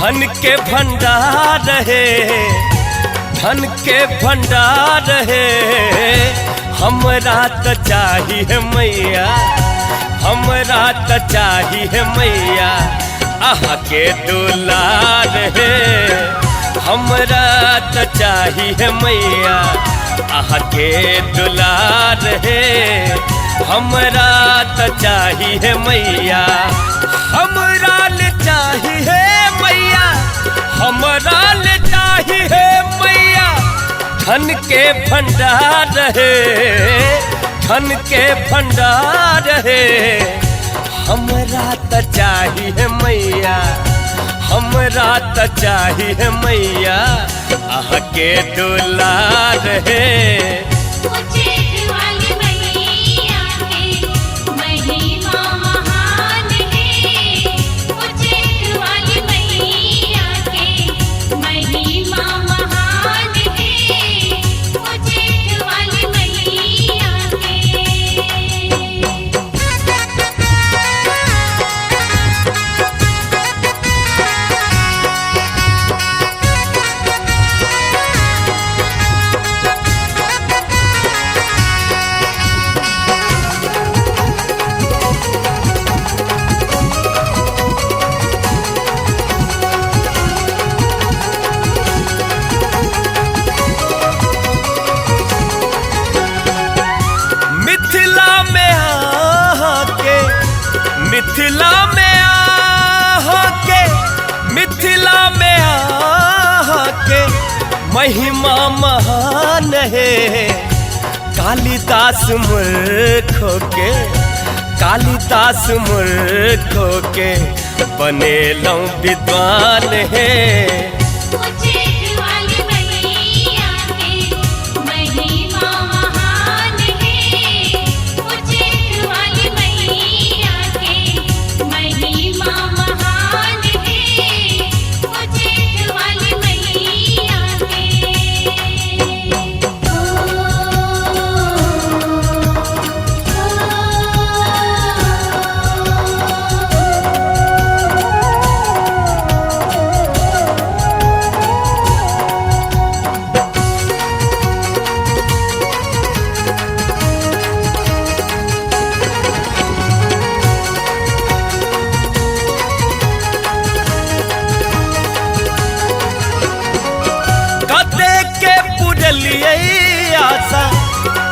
धन के भंडार है, धन के भंडार है। हमरा त चाहिए मैया, हमरा त चाहिए मैया आहा के दुलार है। हमरा त चाहिए मैया आहा के दुलार है। हमरा त चाहिए मैया, हमरा ले चाहिए मैया, हमरा ले चाहिए मैया धन के भंडार है, धन के भंडार है। हमरा त चाहिए मैया, हमरा त चाहिए मैया आहा के दुलार है। मिथिला में आके, मिथिला में आके महिमा महान है। कालिदास मूर्खों के, कालिदास मूर्खों के बनेलौं विद्वान है। आशा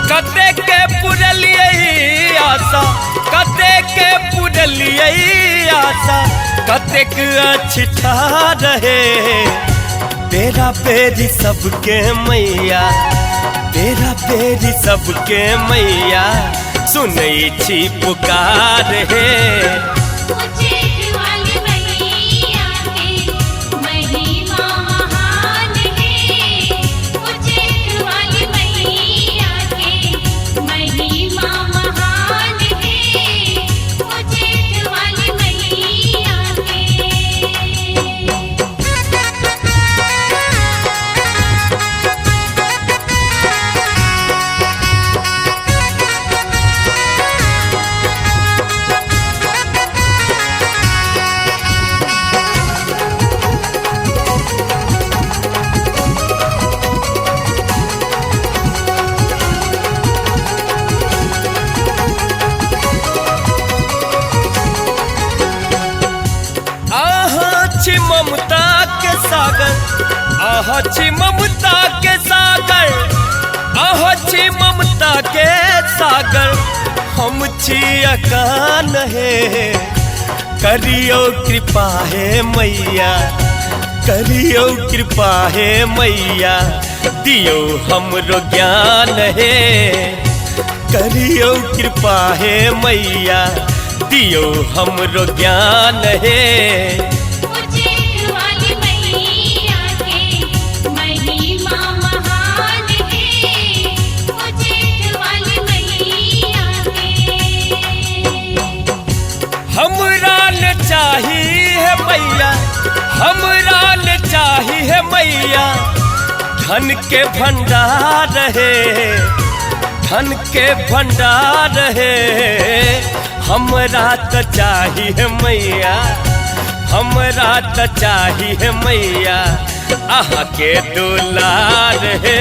कते के पुरलिए आशा, कते के पुरलिए आशा, कते के अच्छी रहे। बेरा बेरी सबके मैया, बेरा बेरी सबके मैया सुनै छी पुकार है। ममता के सागर, आहा छी ममता के सागर, आहा छी ममता के सागर। हम छी अकान है, करियो कृपा है मैया, करियो कृपा है मैया दियो हमरो ज्ञान है। करियो कृपा है मैया दियो हमरो ज्ञान है। हमरा ले चाहिए मैया, हमरा ले चाहिए मैया धन के भंडार है, धन के भंडार है। हमरा त चाहिए मैया, हमरा त चाहिए मैया आहा के दुलार है।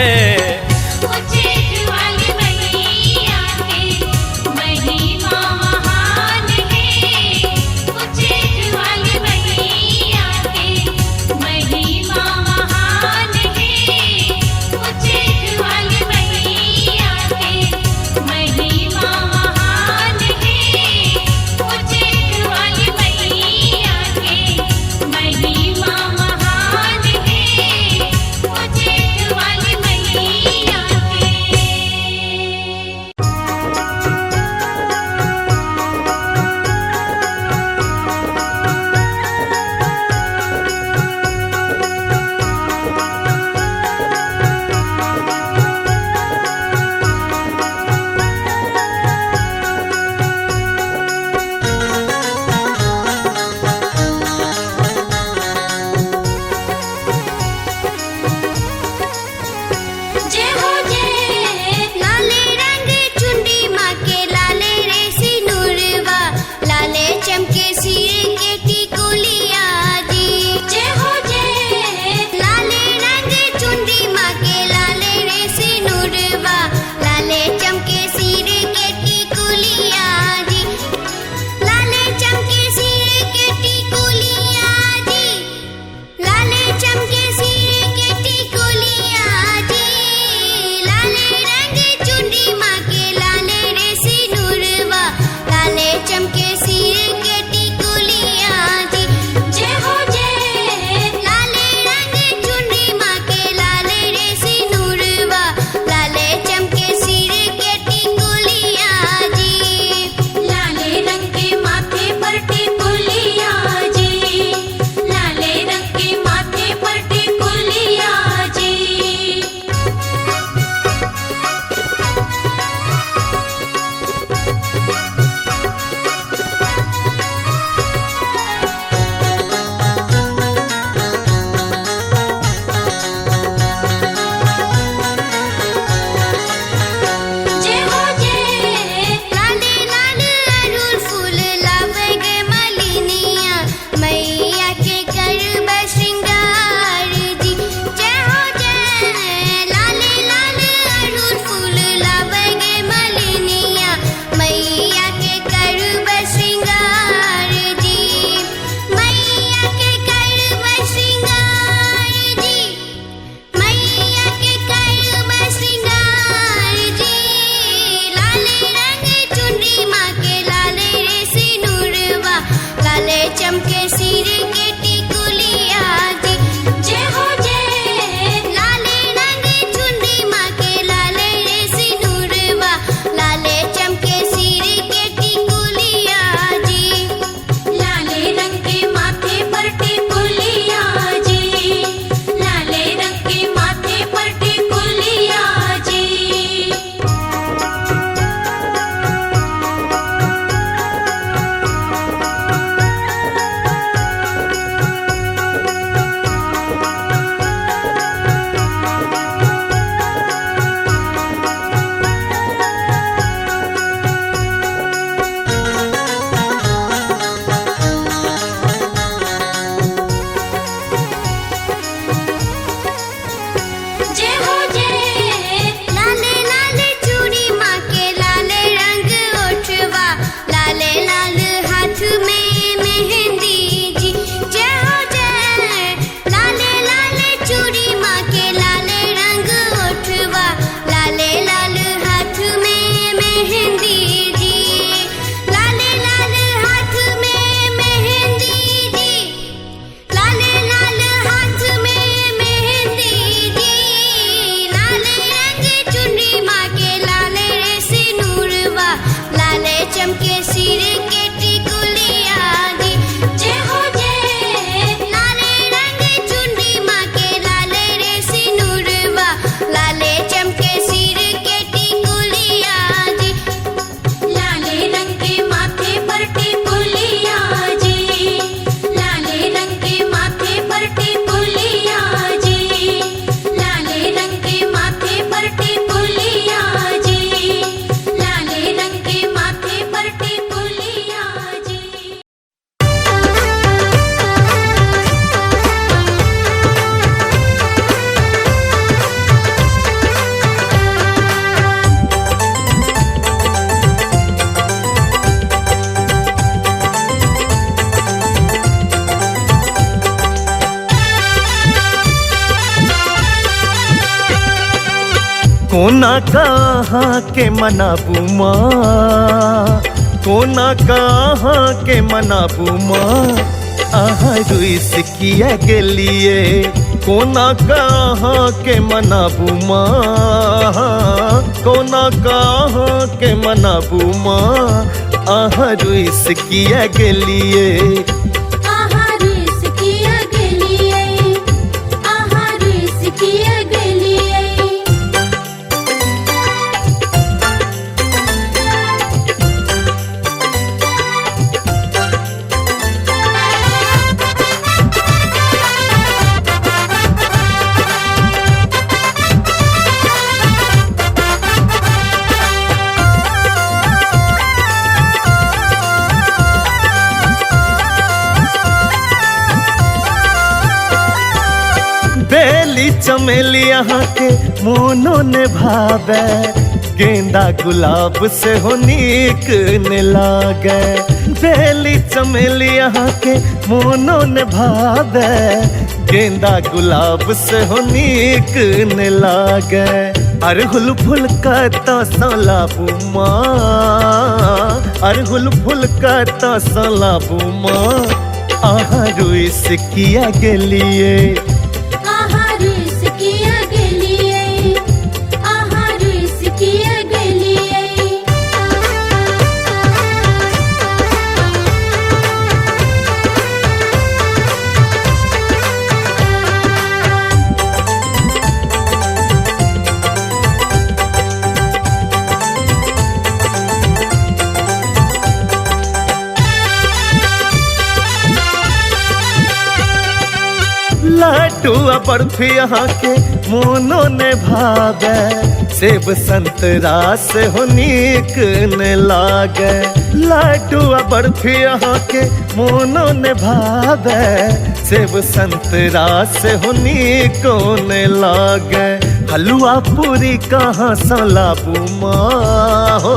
कोना कहाँ के मनाबू माँ, कोना कहाँ के मनाबू माँ, आहा रुइस किया गेलिए। कोना कहाँ के मनाबू माँ, कोना कहाँ के मनाबू माँ, आहा रुइस किया गेलिए। बेली चमेली यहाँ के मोनो ने भावे, गेंदा गुलाब से हो नीक ने लागे। बेली चमेली यहाँ के मोनो ने भावे, गेंदा गुलाब से हो नीक ने लागे। अरहुल फूल का तो सलाबू माँ, अरहुल फूल का तो सलाबू माँ, आहा रुइस किया गेलिए। लड्डू बर्फी यहाँ के मोनो ने भावे, सेब संतरा से हो नीक ने लागे। लड्डू बर्फी यहाँ के मोनो ने भावे, सेब संतरा से हो नीक ने लागे। हलवा पूरी कहाँ सलाबू माँ हो,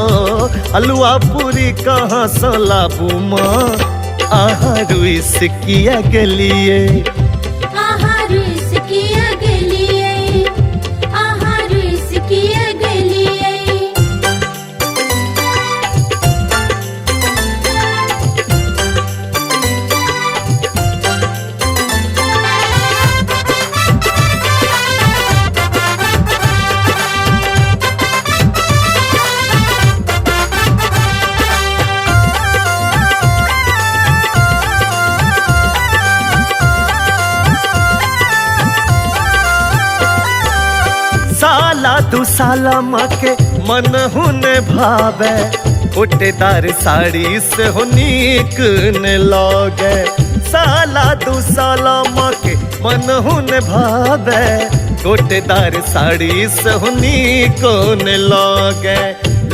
हलवा पूरी कहाँ सलाबू माँ, आहा रुइस किया गेलिए। साला दू साला माँ के मन हुन भावे, उटेदार साड़ी से हो नीक ने लागे। साला दू साला माँ के मन हुन भावे, उटेदार साड़ी से हो नीक ने लागे।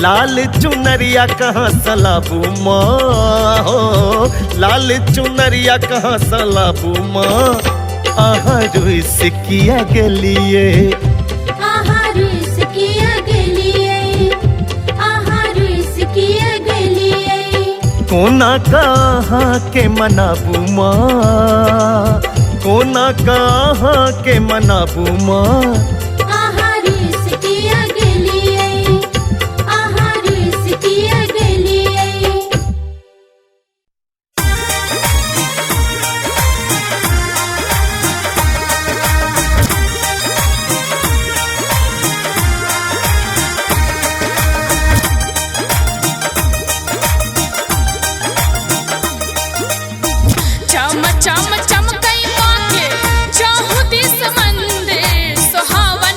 लाल चुनरिया कहाँ सलाबू माँ हो, लाल चुनरिया कहाँ सलाबू माँ, आहा रुइस किया गेलिए। कोना कहाँ के मनाबू माँ, कोना कहाँ के मनाबू माँ, चम चम चमकई माँ के चहुदिस मंदिर, सुहावन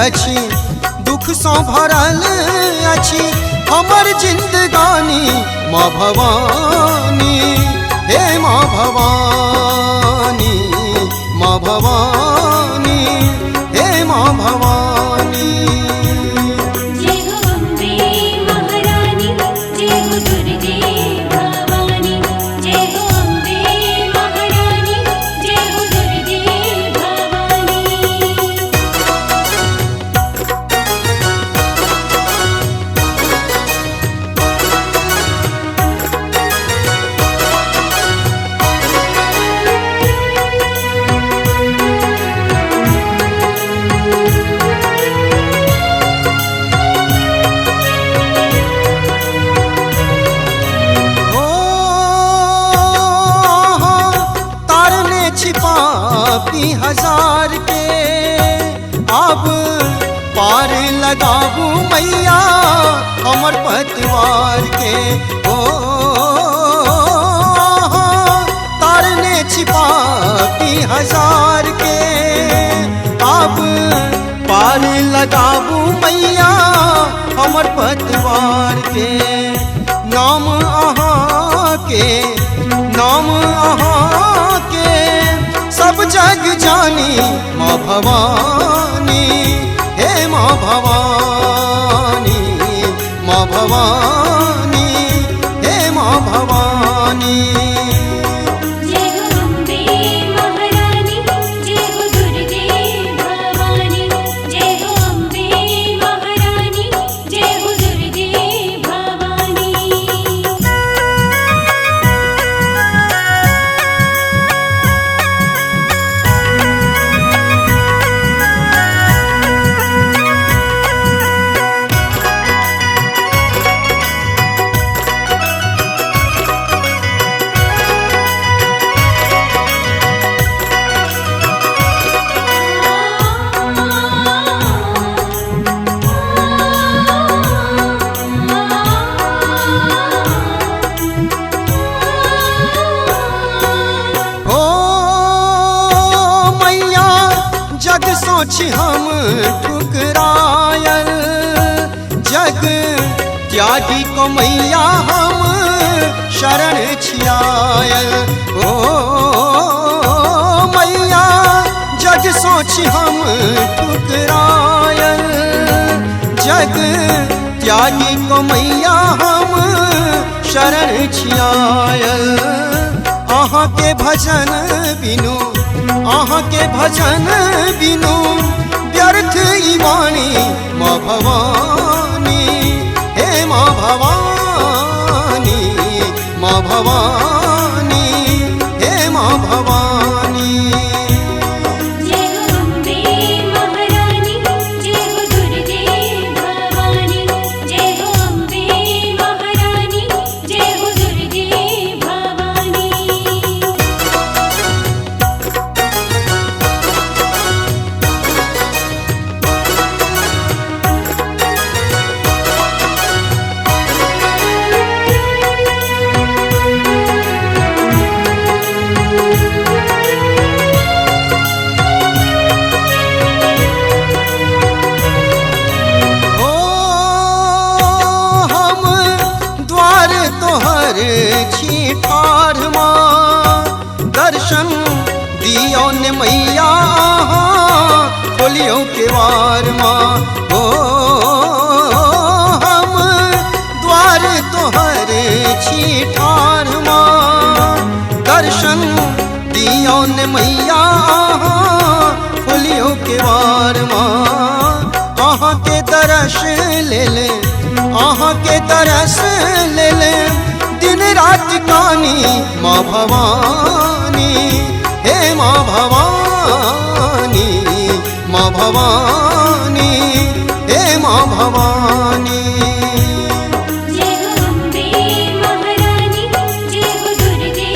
अछि, दुख सौ भरल अछि हमर जिंदगानी। माँ भवानी, हे माँ भवानी, माँ भवानी, हे माँ भवानी। जय हो अम्बे महारानी, जय हो दुर्गे भवानी। जय हो अम्बे महारानी, जय हो दुर्गे भवानी। छिपापी हजार के अब पार लगाबू मैया हमर पतवार के। ओ तारने छिपापी हजार के अब पार लगाबू मैया हमर पतवार के। नाम अहाँ के, नाम अहाँ के सब जग जानी। माँ भवानी, हे माँ भवानी, माँ भवानी, हे माँ भवानी। जय हो अम्बे महारानी, जय हो दुर्गे भवानी। जय हो अम्बे महारानी, जय हो दुर्गे भवानी। ओ मैया जग सोच हम ठुकरायल, जग त्यागी को मैया हम शरण छियायल। ओ मैया जग सोच हम ठुकरायल, जग त्यागी को मैया हम शरण छियायल। अहाँ के भजन बिनु, अहाँ के भजन बिनु व्यर्थ ई वाणी। माँ भवानी, हे माँ भवानी, माँ भवानी, हे माँ भवानी। जय हो अम्बे महारानी, जय हो दुर्गे भवानी। जय हो अम्बे महारानी, जय हो दुर्गे भवानी। ओ हम द्वार तोहर छी ठाढ़ माँ, दर्शन दियो ने मैया खोलियो केवार माँ। ओ हम द्वार तोहर छी ठाढ़ माँ, दर्शन दियो ने मैया खोलियो केवार माँ। अहाँ के दरस ले ले, अहाँ के दरस ले ले दिन रात कानी। माँ भवानी, हे माँ भवानी, माँ भवानी, हे माँ भवानी। जय हो अम्बे महारानी, जय हो दुर्गे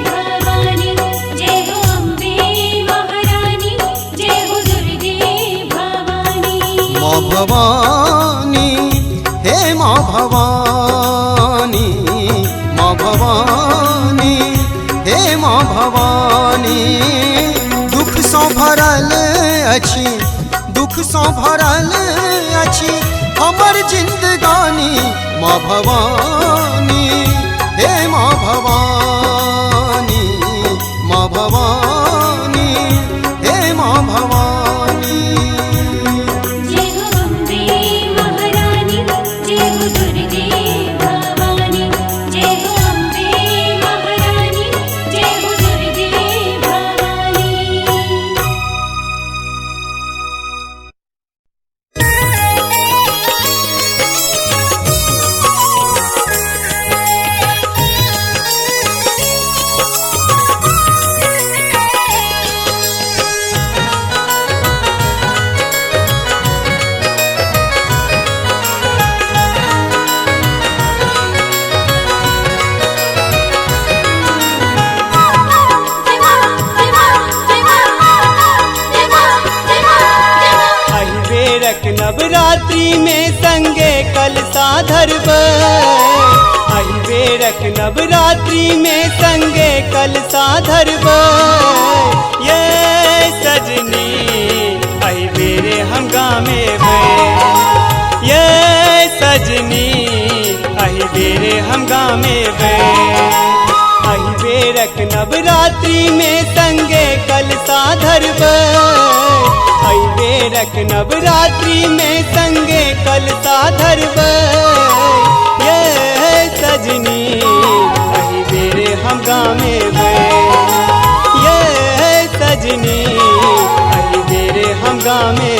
भवानी। जय हो अम्बे महारानी, जय हो दुर्गे भवानी। माँ भवानी, हे माँ भवानी, माँ भवानी, हे माँ भवानी। दुख सौ भरल अछि, दुख सौ सँ भरल अछि हमर जिंदगानी माँ भवानी हे माँ भवानी माँ भवानी हे माँ भवानी। जय हो अम्बे महारानी जय हो दुर्गे भवानी जय हो अम्बे महारानी जय हो दुर्गे भवानी। नवरात्रि में संगे कलसा धरब बेरक नवरात्रि में संगे कलसा धरब ये सजनी आई बेरे हम गामे ये सजनी आई बेरे हम गामे आई बेरक नवरात्रि में संगे कलसा धरब आई बेरक नवरात्रि में संगे कलसा धरब ये सजनी आई बेरे हम गामे ये सजनी आई बेरे हम गामे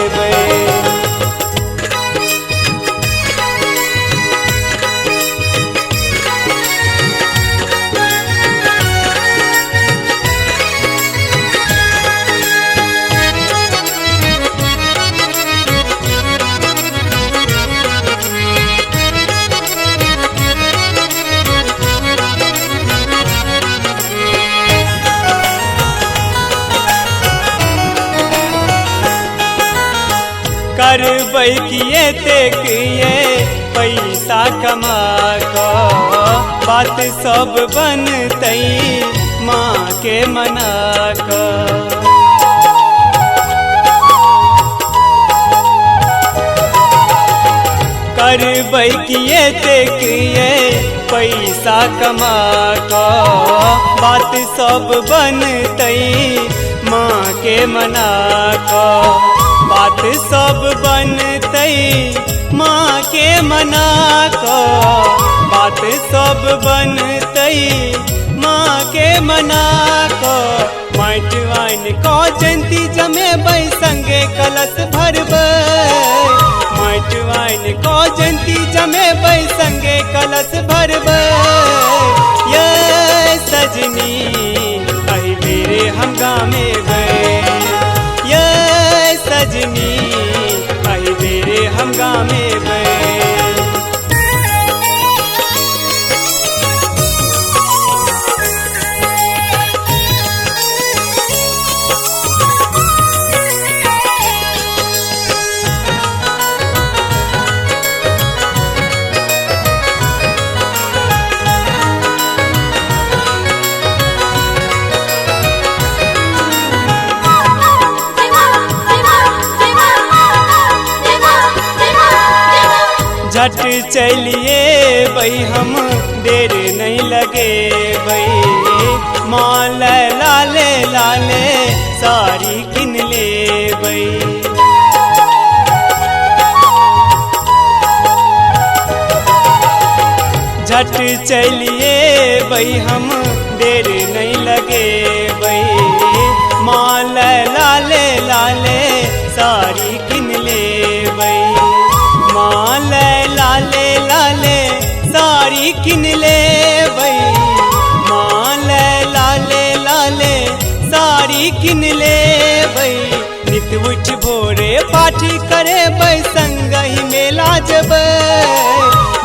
करबै किए तेक ये पैसा कमा कऽ बात सब बनतै माँ के मना कऽ करबै किए तेक ये पैसा कमा कऽ बात सब बनतै माँ के मना कऽ बात सब बनतै माँ के मना कऽ बात सब बनतै माँ के मना कऽ माटि आनि कऽ जयंती जमेबै संगे कलश भरबै माटि आनि कऽ जयंती जमेबै संगे कलश भरबै ये सजनी आई बेरे हम गामे ये सजनी आई बेरे हम गामे झट चलिए बई हम देर नहीं लगे बई माँ लाले लाले साड़ी किन ले बई झट चलिए बई हम देर नहीं लगे बई माँ लाले लाले साड़ी किन ले बई माँ लाले लाले साड़ी किन ले बई माँ लाले लाले साड़ी किन ले बई नित उठ भोरे पाठी करे बई संगहि मेला जबै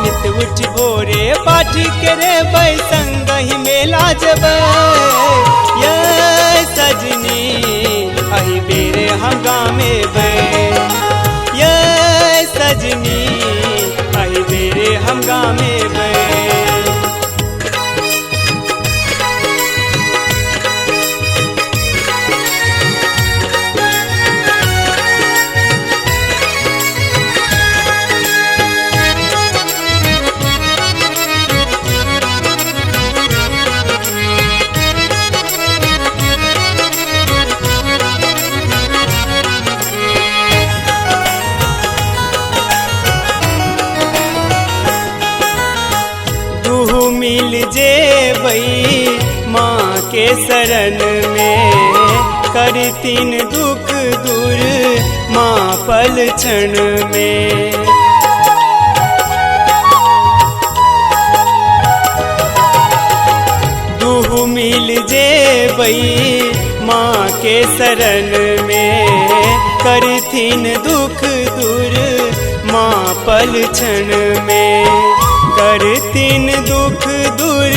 नित उठ भोरे पाठी करे बई संगहि मेला जबै ये सजनी आई बेरे हम गामे ये सजनी आई बेरे हम गामे जेबई माँ के शरण में, करतीन दुख दूर माँ पल क्षण में। दुहु मिल जेबई माँ के शरण में, करतीन दुख दूर माँ पल क्षण में, करतीन दुख दूर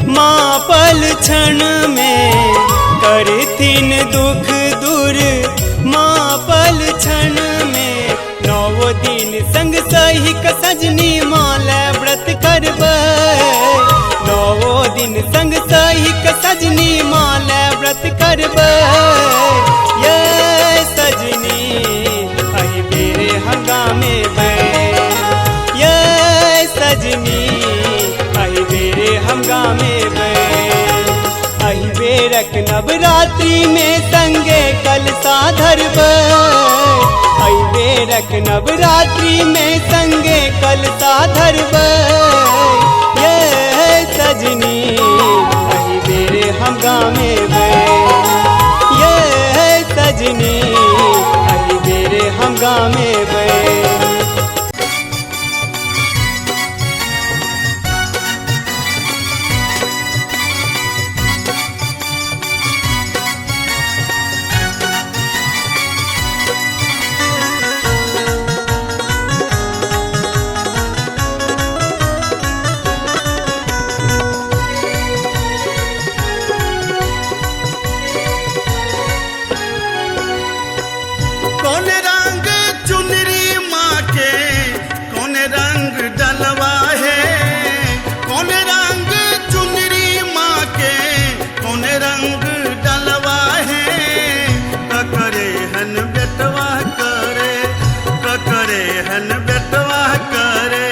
माँ पल क्षण में, करतीन दुख दूर माँ पल क्षण में। 9 दिन संग सही क सजनी माला व्रत करबै, 9 दिन संग सही क सजनी माला व्रत करबै। ये सजनी अहि बेरे हंगामे में, ये सजनी अहि बेरे हंगामे में। अहि बेरक नवरात्रि में संगे कलसा धरबै, अहि बेरक नवरात्रि में संगे कलसा धरबै। ये सजनी अहि बेरे हंगामे में, ये सजनी अहि बेरे हंगामे में। कौन रंग चुनरी माँ के, कौन रंग डलवा है, कौन रंग चुनरी माँ के, कौन रंग डलवा है। ककरे हन बेटवा करे, ककरे हन बेटवा करे,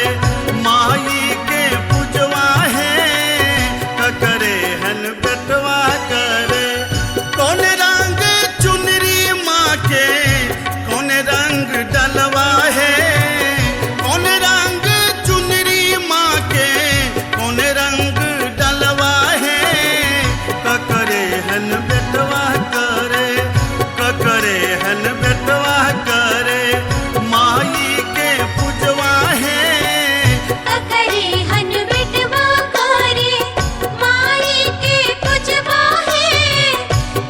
माई के पूजवा है, ककरे हन बेटवा करे। कौन रंग चुनरी माँ के, कौन रंग डलवा है, कौन रंग चुनरी माँ के, कौन रंग डलवा है। ककरे हन बेटवा करे, ककरे हन बेटवा करे, माई के पूजवा है। ककरे हन बेटवा करे, माई के पूजवा है,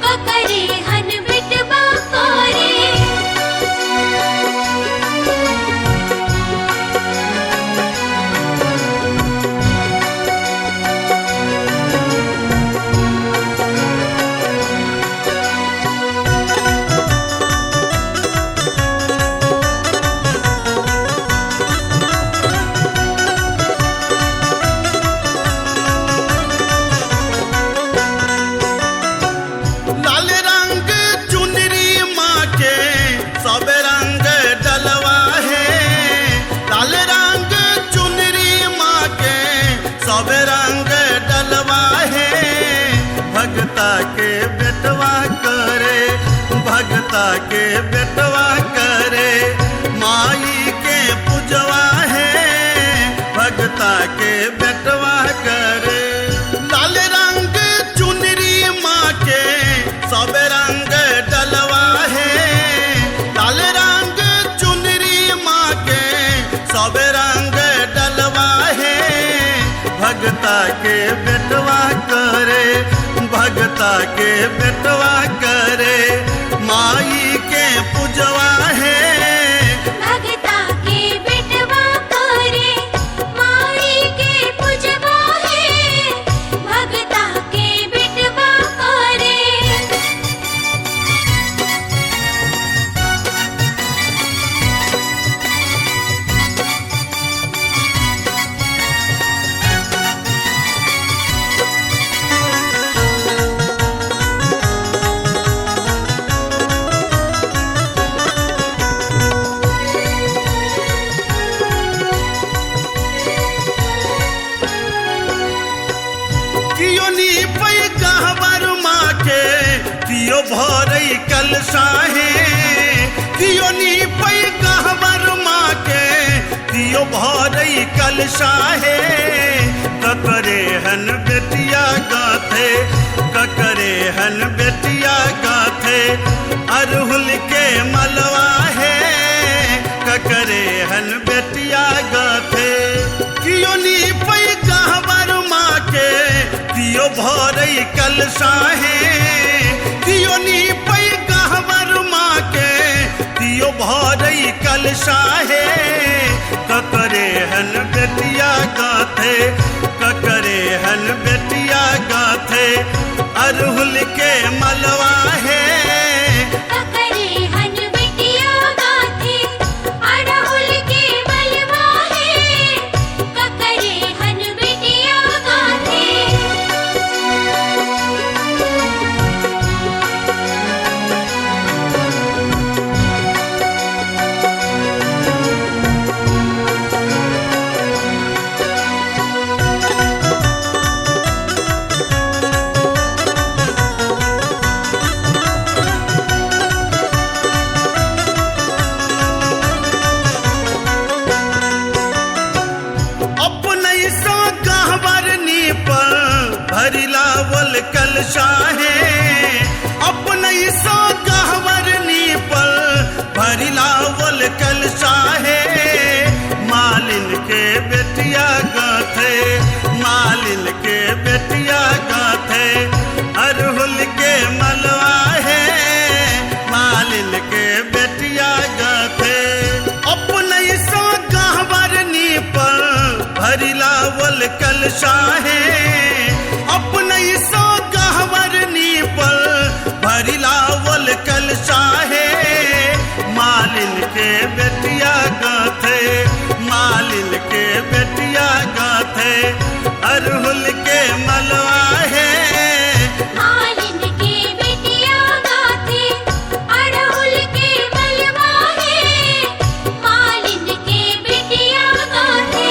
ककरे हन बेटवा करे। लाल रंग चुनरी माँ के, सब रंग डलवा है। लाल रंग चुनरी माँ के, सब रंग डलवा है। भगता के बेटवा करे, भगता के बेटवा करे, माई के पूजवा है, भगता के बेटवा करे। लाल रंग चुनरी माँ के, सब रंग डलवा है। लाल रंग चुनरी माँ के, सब रंग डलवा है। भगता के बेटवा करे, भगता के बेटवा करे, माई के पूजवा है। भगता के बेटवा करे, माई के पूजवा है, भगता के बेटवा करे। कियो नी पै कहवर माँ के, कियो भरई कलसा है। कियो नी पै कहवर माँ के, कियो भरई कलसा है। ककरे हन बेटिया गाथे, ककरे हन बेटिया गाथे, अरहुल के मलवा है ककरे हन बेटिया गाथे। कियो नी पै गहबर माँ के कियो भरई कलशा है, कियो नी पै गहबर माँ के कियो भरई कलशा है, ककरे हन बेटिया गाथे, ककरे हन बेटिया गाथे, अरहुल के मलवा है ककरे हन बिटिया गाथे, अड़हुल के मलवा है ककरे हन बिटिया गाथे। अपने सो गहबरनी पर भरिलावल कलशा है, अपने सो गहबरनी पर भरिलावल कलशा है, मालिन के बेटिया गाथे, मालिन के बेटिया गाथे, अरहुल के मलवा है मालिन के बेटिया गाथे। अपने सो गहबरनी पर भरिलावल कलशा है, अपने सो गहबरनी पर भरिलावल कलशा है, मालिन के बेटिया गाथे, मालिन के बेटिया गाथे, अरहुल के मलवा है मालिन के बिटिया गाथे, अड़हुल के मलवा है मालिन के बिटिया गाथे।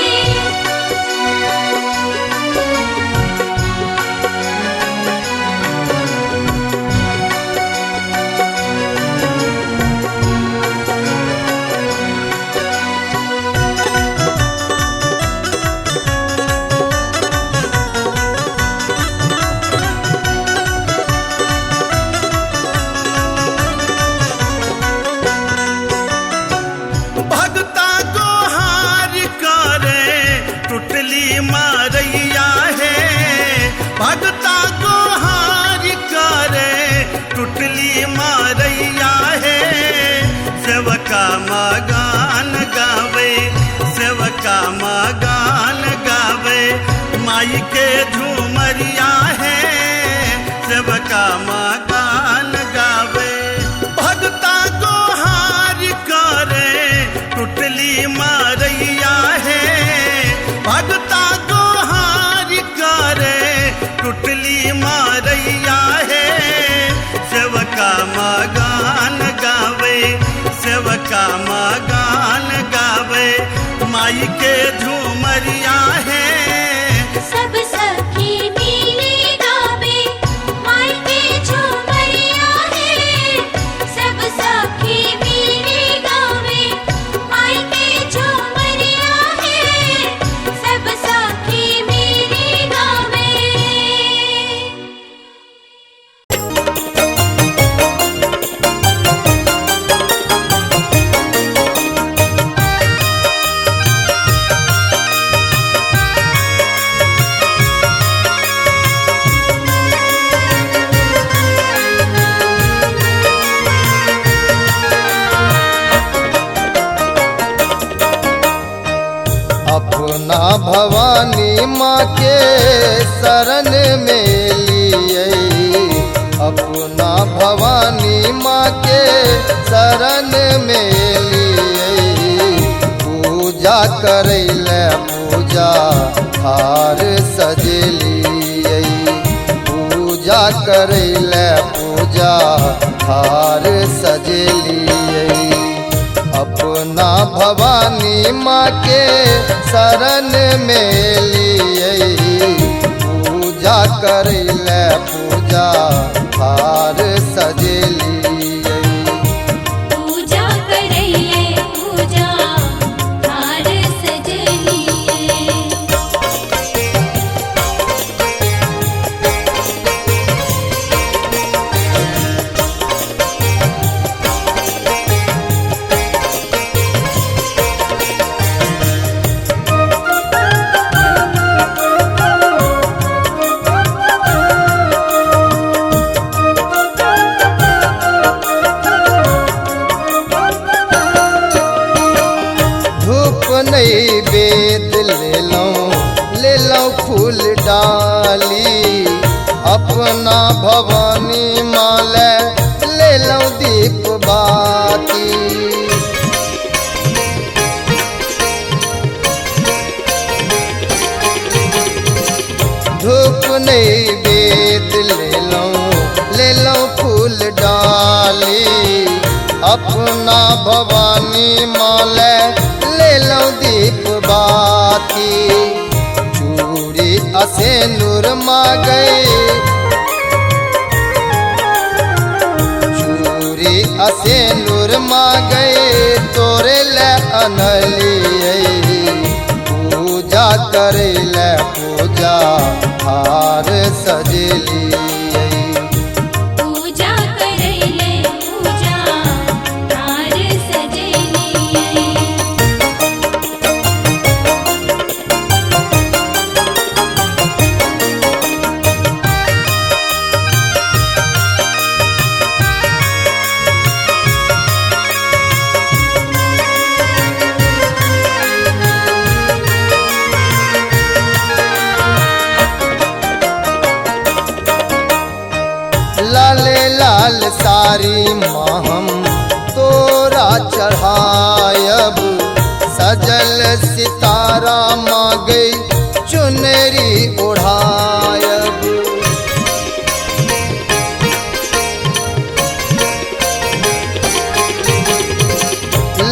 भगता को हार करे टुटली मारैया है, भगता को हार करे टुटली मारैया है, सेवका मगान गावे, सेवका मगान गावे, माई के झूमरिया है सेवका मगान गावे। भगता को हार करे टुटली मारैया है, भगता को हार करे टुटली मारैया है, सेवका मगान गावे, सेवका मगान गावे, माई के झूमरिया है सब सखी मिली गावे माई के झूमरिया है, सब सखी मिली गावे माई के झूमरिया है, सब सखी मिली गावे। अपना भवानी माँ के शरण में लिए, अपना भवानी माँ के शरण में लिए, पूजा करैले पूजा हार सजलिए, पूजा करैले पूजा हार सजलिए, अपना भवानी माँ के शरण में लिए, पूजा करैले पूजा हार सजलिए। पूजा करैले पूजा हार सजलिए। नैवेद्य ले लो फूल डाली अपना भवानी माले ले लो दीप बाती धूप नैवेद्य ले लो फूल डाली अपना भवानी माले ले लो दीप बाती चूड़ी असेनुर मांगई चूड़ी असेनुर मांगई तोरे ले अनलिए पूजा करे ले पूजा हार सजली पूजा करैले पूजा हार सजलिए लाले लाल सारी महम तोरा चढ़ायब सजल सितारा मांगई चुनरी ओढ़ायब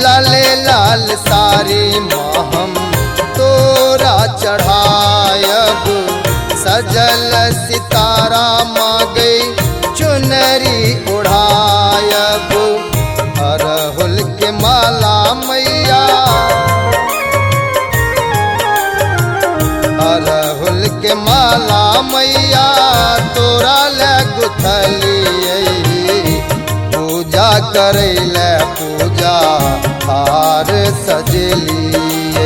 लाले लाल सारी महम तोरा चढ़ायब सजल सितारा मांगई चुनरी उड़ायब अरहुल के माला मैया अरहुल के माला मैया तोरा ले गुथलिए पूजा करे ले पूजा हार सजलिए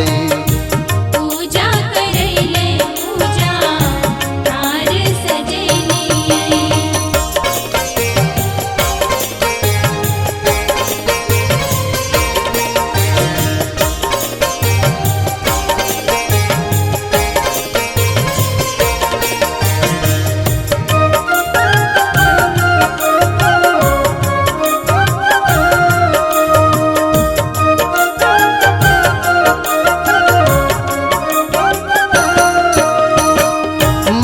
पूजा करैले पूजा हार सजलिए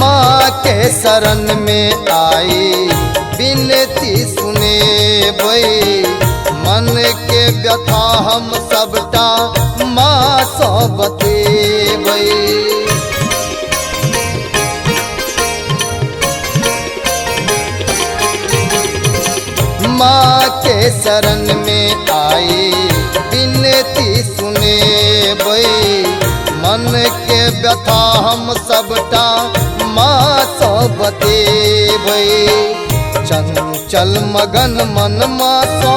माँ के शरण में आई बिनती सुने बई मन के व्यथा हम सबटा माँ सौ बतेबई माँ के शरण में आई बिनती सुने बई मन के व्यथा हम सबटा माँ सौ बतेबई चंचल मगन मन मासो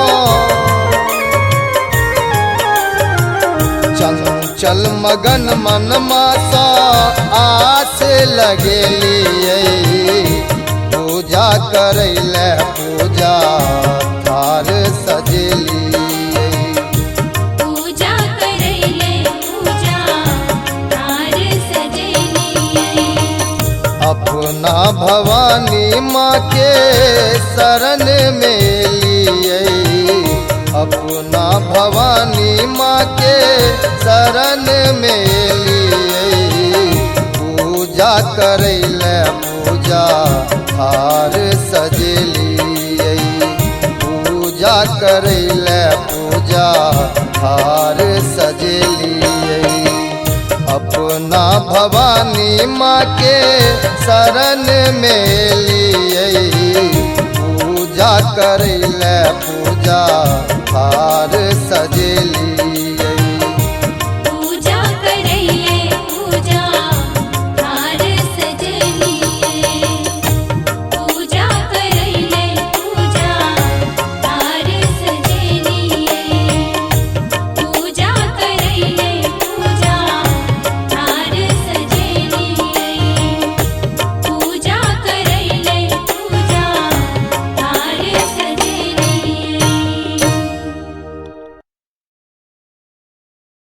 चंचल मगन मन मासो आस लगेलिए पूजा करैले पूजा थार सजलिए पूजा करैले पूजा हार सजलिए अपना भवानी माँ के शरण में लिए अपना भवानी माँ के शरण में लिए पूजा करैले पूजा हार सजलिए पूजा करैले पूजा हार सजलिए अपना भवानी माँ के शरण में लिए पूजा करैले पूजा हार सज